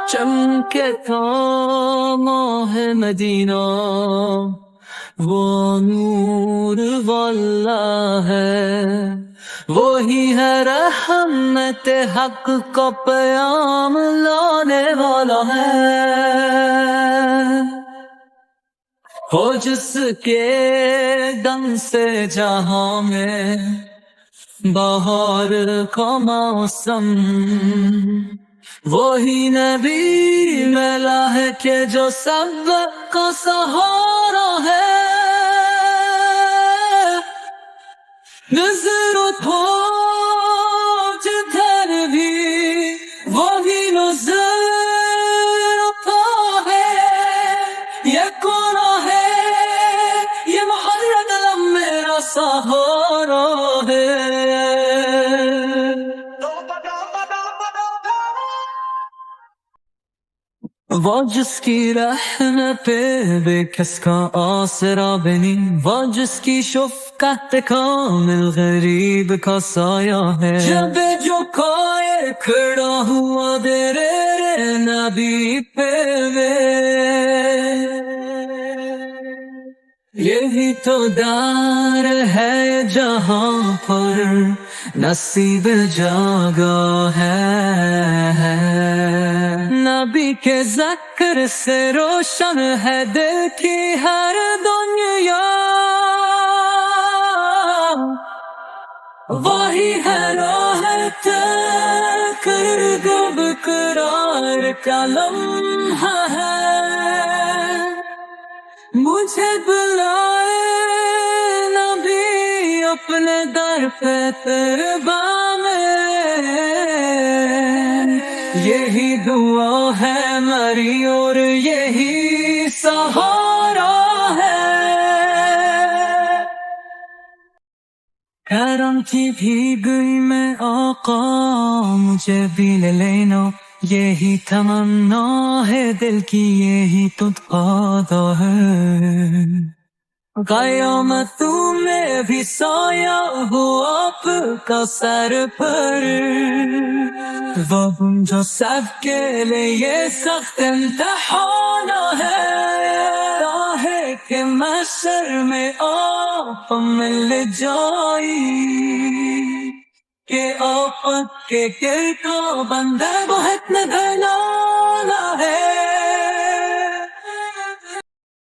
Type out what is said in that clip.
چمکے تھا ماہ مدینہ، وہ نور والا ہے، وہی ہے رحمت حق کا پیام لانے والا ہے، ہو جس کے دم سے جہاں میں بہار کا موسم، وہی نبی ملا ہے کہ جو سب کا سہارا ہے، نظر اٹھو جدھر بھی وہی نظر اٹھا ہے، یہ کون ہے، یہ محمد میرا سہارا ہے۔ وہ جس کی رحمت پہ بے کس کا آسرا بنی، وہ جس کی شفقت کامل غریب کا سایہ ہے، جب جو کوئی کھڑا ہوا تیرے نبی پہ یہی تو دار ہے جہاں پر نصیب جاگا ہے، نبی کے ذکر سے روشن ہے دل کی ہر دنیا، وہی ہے راحت کرب قرار کا لمحہ ہے، مجھے بلائے نبی اپنے در پہ تربا میں، یہی دعا ہے میری اور یہی سہارا ہے، حیران تھی بھیگ گئی میں آقا مجھے بھی لے لینا، یہی تمنا ہے دل کی یہی تو تقاضا ہے، قیامت میں بھی سایہ ہو آپ کا سر پر، وہ جو سب کے لیے سخت امتحان ہے، راہ کے محشر میں آپ مل جائی، کہ آپ کے گرد بندہ بہت ندلانا ہے،